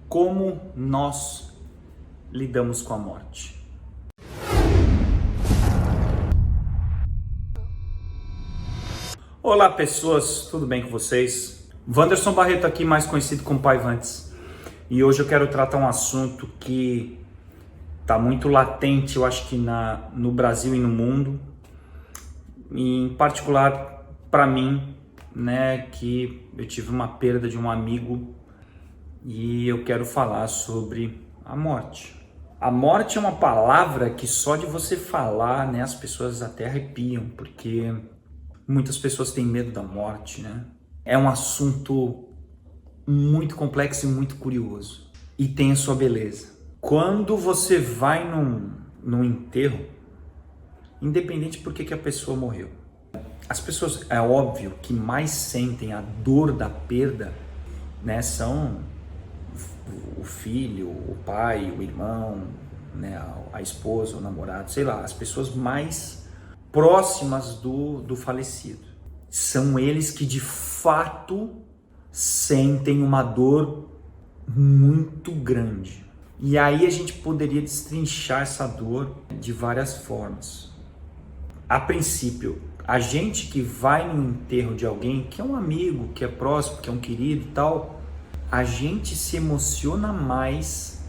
Como nós lidamos com a morte? Olá pessoas, tudo bem com vocês? Wanderson Barreto aqui, mais conhecido como Pai Vantes. E hoje eu quero tratar um assunto que está muito latente, eu acho que no Brasil e no mundo. E em particular para mim, né, que eu tive uma perda de um amigo e eu quero falar sobre a morte. A morte é uma palavra que só de você falar, né, as pessoas até arrepiam, porque muitas pessoas têm medo da morte, né? É um assunto muito complexo e muito curioso e tem a sua beleza. Quando você vai num enterro, independente por que a pessoa morreu, as pessoas, é óbvio, que mais sentem a dor da perda, né, são o filho, o pai, o irmão, né, a esposa, o namorado, sei lá, as pessoas mais próximas do falecido. São eles que de fato sentem uma dor muito grande. E aí a gente poderia destrinchar essa dor de várias formas. A princípio, a gente que vai no enterro de alguém que é um amigo, que é próximo, que é um querido e tal, a gente se emociona mais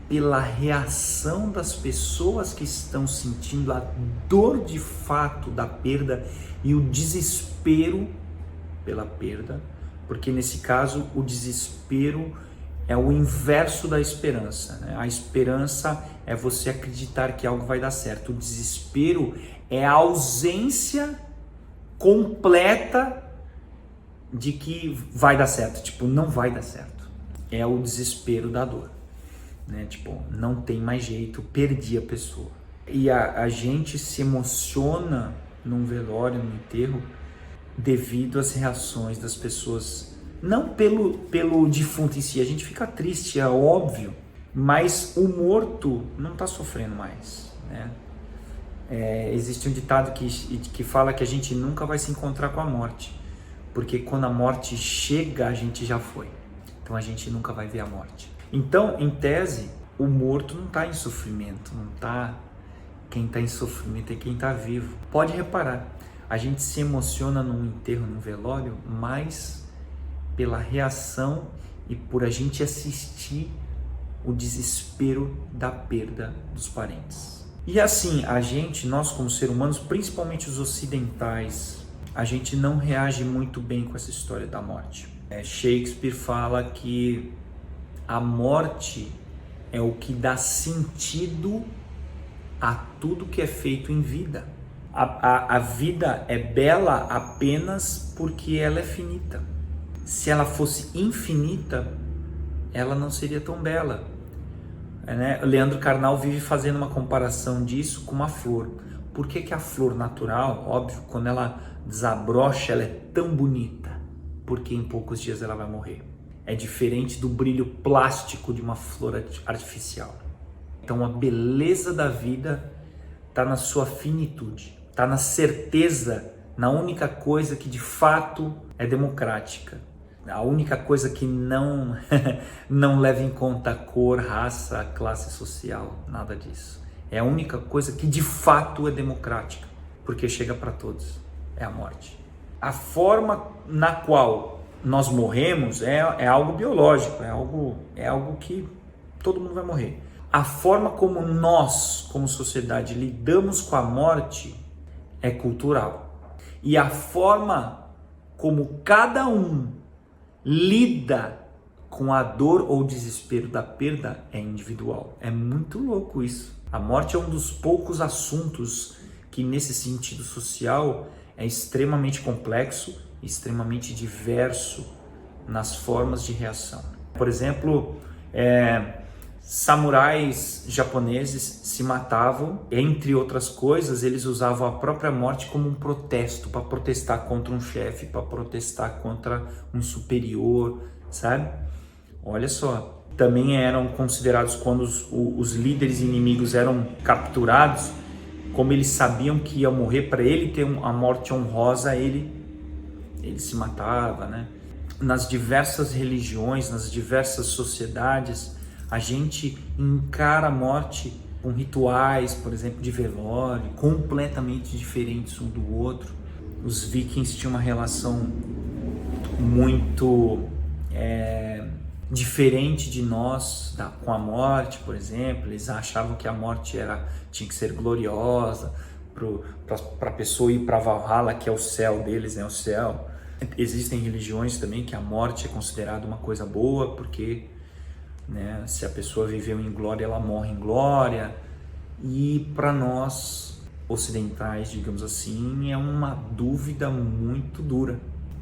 pela reação das pessoas que estão sentindo a dor de fato da perda e o desespero pela perda, porque nesse caso o desespero é o inverso da esperança, né? A esperança é você acreditar que algo vai dar certo, o desespero é a ausência completa de que vai dar certo, tipo, não vai dar certo. É o desespero da dor, né? Tipo, não tem mais jeito, perdi a pessoa. E a gente se emociona num velório, num enterro, devido às reações das pessoas, não pelo defunto em si. A gente fica triste, é óbvio, mas o morto não está sofrendo mais, né? Existe um ditado que fala que a gente nunca vai se encontrar com a morte, porque quando a morte chega, a gente já foi. Então a gente nunca vai ver a morte. Então, em tese, o morto não está em sofrimento, não tá. Quem está em sofrimento é quem está vivo. Pode reparar, a gente se emociona num enterro, num velório, mais pela reação e por a gente assistir o desespero da perda dos parentes. E assim, nós como seres humanos, principalmente os ocidentais, a gente não reage muito bem com essa história da morte. Shakespeare fala que a morte é o que dá sentido a tudo que é feito em vida. A vida é bela apenas porque ela é finita. Se ela fosse infinita, ela não seria tão bela. Né? Leandro Carnal vive fazendo uma comparação disso com uma flor. Por que a flor natural, óbvio, quando ela desabrocha, ela é tão bonita? Porque em poucos dias ela vai morrer. É diferente do brilho plástico de uma flor artificial. Então a beleza da vida está na sua finitude, está na certeza, na única coisa que de fato é democrática. A única coisa que não leva em conta cor, raça, classe social, nada disso. É a única coisa que de fato é democrática, porque chega para todos, é a morte. A forma na qual nós morremos é algo biológico, é algo que todo mundo vai morrer. A forma como nós, como sociedade, lidamos com a morte é cultural. E a forma como cada um lida com a dor ou desespero da perda é individual. É muito louco isso. A morte é um dos poucos assuntos que, nesse sentido social, é extremamente complexo, extremamente diverso nas formas de reação. Por exemplo, samurais japoneses se matavam, entre outras coisas, eles usavam a própria morte como um protesto, para protestar contra um chefe, para protestar contra um superior, sabe? Olha só, também eram considerados, quando os líderes inimigos eram capturados, como eles sabiam que ia morrer, para ele ter a morte honrosa, ele se matava, né? nas diversas religiões, nas diversas sociedades, a gente encara a morte com rituais, por exemplo, de velório, completamente diferentes um do outro. Os vikings tinham uma relação muito diferente de nós com a morte, por exemplo. Eles achavam que a morte tinha que ser gloriosa, para a pessoa ir para Valhalla, que é o céu deles, o céu. Existem religiões também que a morte é considerada uma coisa boa, porque se a pessoa viveu em glória, ela morre em glória. E para nós ocidentais, digamos assim, é uma dúvida muito dura,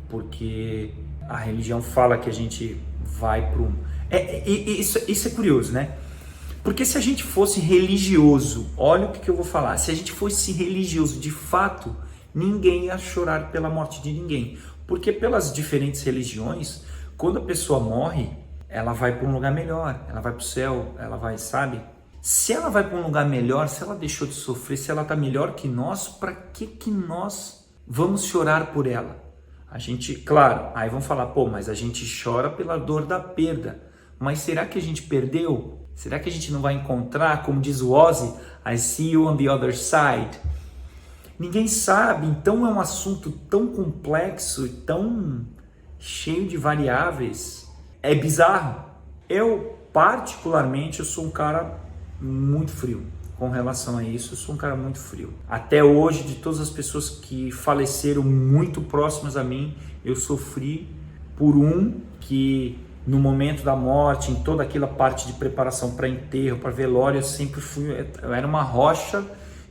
porque a religião fala que a gente vai para isso é curioso, né? Porque se a gente fosse religioso, olha o que eu vou falar, se a gente fosse religioso de fato, ninguém ia chorar pela morte de ninguém. Porque pelas diferentes religiões, quando a pessoa morre, ela vai para um lugar melhor, ela vai para o céu, ela vai, sabe? Se ela vai para um lugar melhor, se ela deixou de sofrer, se ela está melhor que nós, para que nós vamos chorar por ela? A gente, claro, aí vão falar, mas a gente chora pela dor da perda. Mas será que a gente perdeu? Será que a gente não vai encontrar, como diz o Ozzy, I see you on the other side? Ninguém sabe, então é um assunto tão complexo e tão cheio de variáveis. É bizarro. Eu, particularmente, eu sou um cara muito frio com relação a isso. Eu sou um cara muito frio. Até hoje, de todas as pessoas que faleceram muito próximas a mim, eu sofri por um que no momento da morte, em toda aquela parte de preparação para enterro, para velório, eu era uma rocha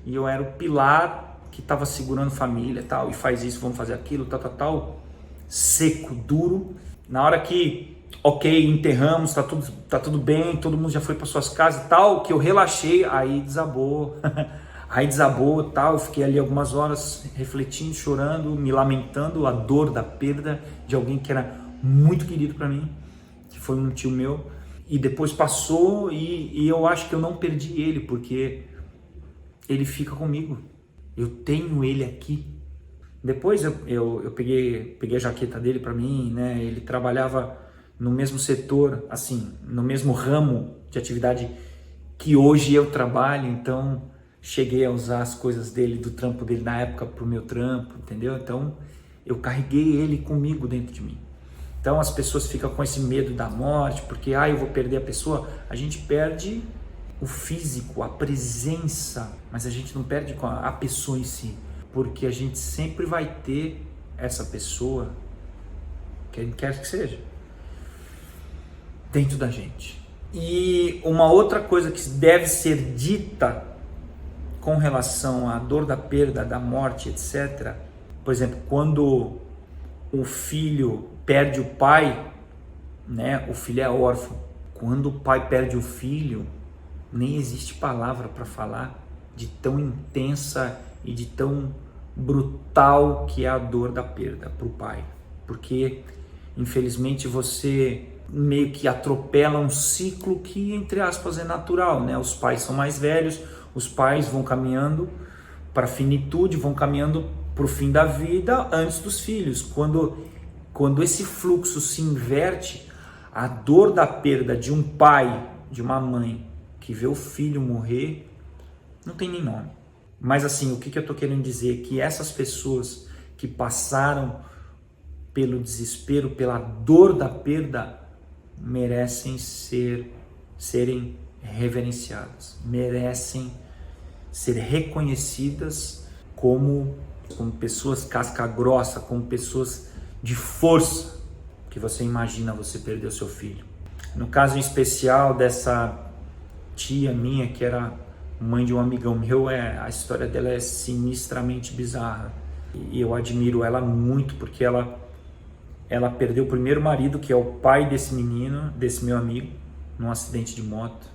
e eu era o pilar que estava segurando família, tal, e faz isso, vamos fazer aquilo, tal, seco, duro. Na hora que, enterramos, tá tudo bem, todo mundo já foi para suas casas e tal, que eu relaxei, aí desabou, tal, eu fiquei ali algumas horas refletindo, chorando, me lamentando a dor da perda de alguém que era muito querido para mim, que foi um tio meu, e depois passou e eu acho que eu não perdi ele, porque ele fica comigo, eu tenho ele aqui. Depois eu peguei a jaqueta dele para mim, né? Ele trabalhava no mesmo setor, assim, no mesmo ramo de atividade que hoje eu trabalho, então cheguei a usar as coisas dele, do trampo dele na época pro meu trampo, entendeu? Então eu carreguei ele comigo dentro de mim. Então as pessoas ficam com esse medo da morte, porque eu vou perder a pessoa. A gente perde o físico, a presença, mas a gente não perde a pessoa em si, porque a gente sempre vai ter essa pessoa, quem quer que seja, dentro da gente. E uma outra coisa que deve ser dita com relação à dor da perda, da morte, etc. Por exemplo, quando o filho perde o pai, né? O filho é órfão. Quando o pai perde o filho, nem existe palavra para falar de tão intensa e de tão brutal que é a dor da perda para o pai. Porque, infelizmente, você meio que atropela um ciclo que, entre aspas, é natural, né? Os pais são mais velhos, os pais vão caminhando para a finitude, vão caminhando para o fim da vida antes dos filhos. Quando esse fluxo se inverte, a dor da perda de um pai, de uma mãe que vê o filho morrer, não tem nem nome. Mas assim, o que eu estou querendo dizer? Que essas pessoas que passaram pelo desespero, pela dor da perda, merecem serem reverenciadas, merecem ser reconhecidas como pessoas casca grossa, como pessoas de força, que você imagina você perder o seu filho. No caso em especial dessa tia minha, que era mãe de um amigão meu, a história dela é sinistramente bizarra. E eu admiro ela muito, porque ela perdeu o primeiro marido, que é o pai desse menino, desse meu amigo, num acidente de moto.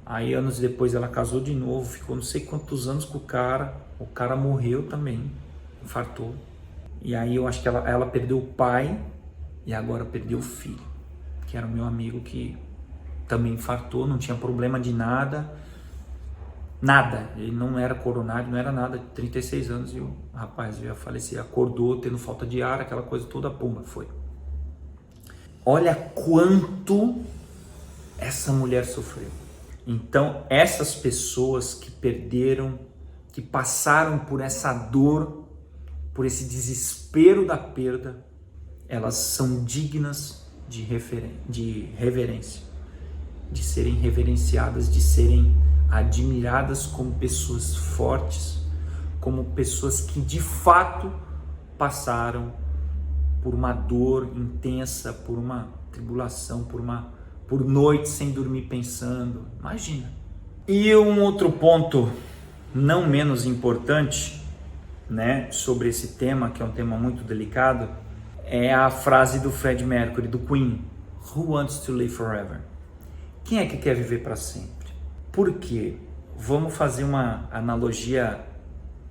Aí anos depois ela casou de novo, ficou não sei quantos anos com o cara morreu também, infartou. E aí eu acho que ela perdeu o pai e agora perdeu o filho, que era o meu amigo, que também infartou, não tinha problema de nada, ele não era coronário, não era nada, 36 anos e o rapaz veio a falecer, acordou tendo falta de ar, aquela coisa toda, pumba, foi. Olha quanto essa mulher sofreu. Então, essas pessoas que perderam, que passaram por essa dor, por esse desespero da perda, elas são dignas de reverência, de serem reverenciadas, de serem admiradas como pessoas fortes, como pessoas que de fato passaram por uma dor intensa, por uma tribulação, por noites sem dormir pensando. Imagina. E um outro ponto não menos importante, né, sobre esse tema, que é um tema muito delicado, é a frase do Freddie Mercury, do Queen: Who wants to live forever? Quem é que quer viver para sempre? Por quê? Vamos fazer uma analogia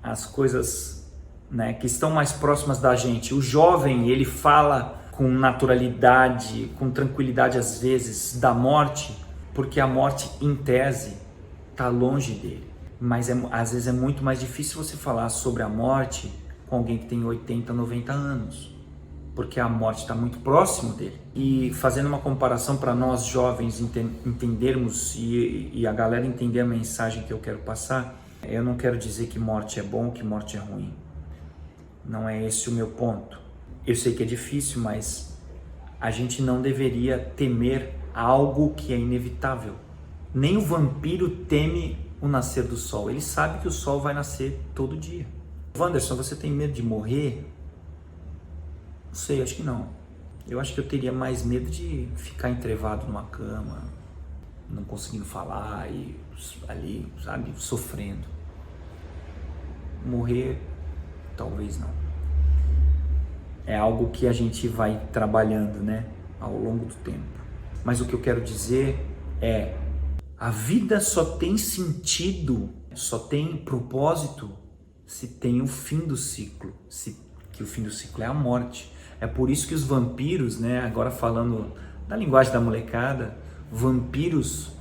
às coisas, né, que estão mais próximas da gente. O jovem, ele fala com naturalidade, com tranquilidade às vezes da morte, porque a morte, em tese, está longe dele. Mas às vezes é muito mais difícil você falar sobre a morte com alguém que tem 80, 90 anos, porque a morte está muito próximo dele. E fazendo uma comparação para nós jovens entendermos e a galera entender a mensagem que eu quero passar, eu não quero dizer que morte é bom, que morte é ruim. Não é esse o meu ponto. Eu sei que é difícil, mas a gente não deveria temer algo que é inevitável. Nem o vampiro teme o nascer do sol. Ele sabe que o sol vai nascer todo dia. Wanderson, você tem medo de morrer? Não sei, acho que não. Eu acho que eu teria mais medo de ficar entrevado numa cama, não conseguindo falar e ali, sabe, sofrendo. Morrer, talvez não. É algo que a gente vai trabalhando, né, ao longo do tempo. Mas o que eu quero dizer é: a vida só tem sentido, só tem propósito se tem o fim do ciclo, que o fim do ciclo é a morte. É por isso que os vampiros, né, agora falando da linguagem da molecada, vampiros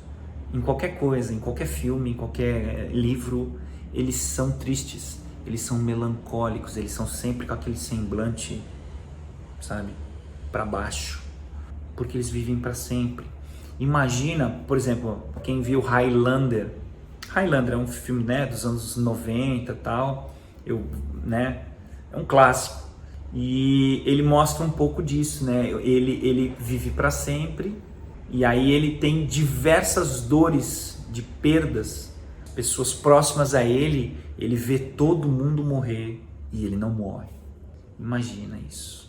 em qualquer coisa, em qualquer filme, em qualquer livro, eles são tristes, eles são melancólicos, eles são sempre com aquele semblante, sabe, para baixo, porque eles vivem para sempre. Imagina, por exemplo, quem viu Highlander é um filme, né, dos anos 90 e tal, é um clássico. E ele mostra um pouco disso, né? Ele vive para sempre e aí ele tem diversas dores de perdas. Pessoas próximas a ele vê todo mundo morrer e ele não morre. Imagina isso.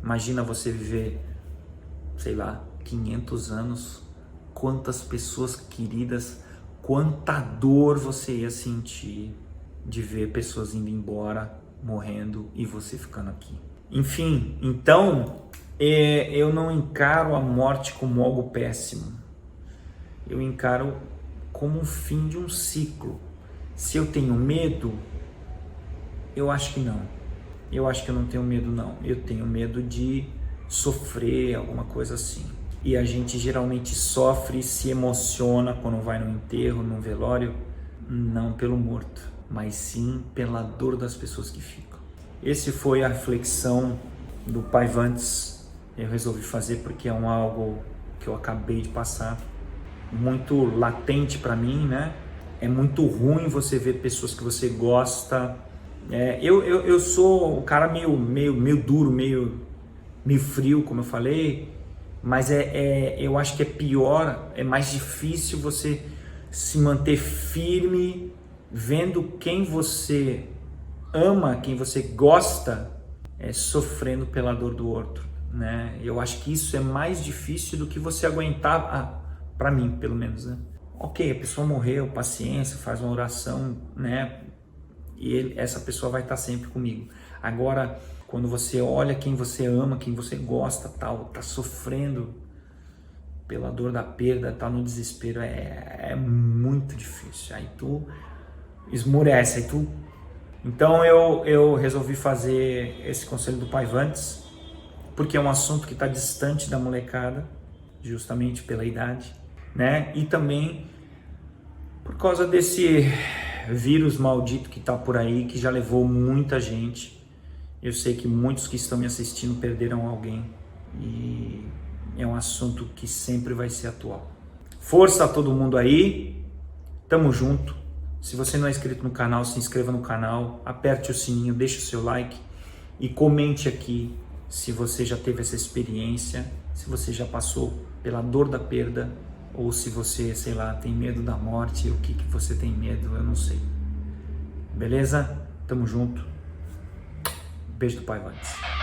Imagina você viver, sei lá, 500 anos, quantas pessoas queridas, quanta dor você ia sentir de ver pessoas indo embora, morrendo e você ficando aqui. Enfim, então eu não encaro a morte como algo péssimo. Eu encaro como um fim de um ciclo. Se eu tenho medo, eu acho que não. Eu acho que eu não tenho medo, não. Eu tenho medo de sofrer, alguma coisa assim. E a gente geralmente sofre e se emociona quando vai no enterro, no velório, não pelo morto, mas sim pela dor das pessoas que ficam. Esse foi a reflexão do Pai Vantes. Eu resolvi fazer porque é algo que eu acabei de passar, muito latente para mim, né? É muito ruim você ver pessoas que você gosta. Eu sou um cara meio duro, meio frio, como eu falei, mas eu acho que é pior, é mais difícil você se manter firme vendo quem você ama, quem você gosta, sofrendo pela dor do outro, né? Eu acho que isso é mais difícil do que você aguentar, para mim, pelo menos, né? Ok, a pessoa morreu, paciência, faz uma oração, né? E essa pessoa vai estar sempre comigo. Agora, quando você olha quem você ama, quem você gosta, tal, tá sofrendo pela dor da perda, tá no desespero, é muito difícil. Aí tu esmurece, aí tu... Então eu resolvi fazer esse conselho do Pai Vantes, porque é um assunto que está distante da molecada, justamente pela idade, né? E também por causa desse vírus maldito que está por aí, que já levou muita gente. Eu sei que muitos que estão me assistindo perderam alguém. E é um assunto que sempre vai ser atual. Força a todo mundo aí, tamo junto. Se você não é inscrito no canal, se inscreva no canal, aperte o sininho, deixe o seu like e comente aqui se você já teve essa experiência, se você já passou pela dor da perda ou se você, sei lá, tem medo da morte, o que você tem medo, eu não sei. Beleza? Tamo junto. Beijo do Pai Vantes.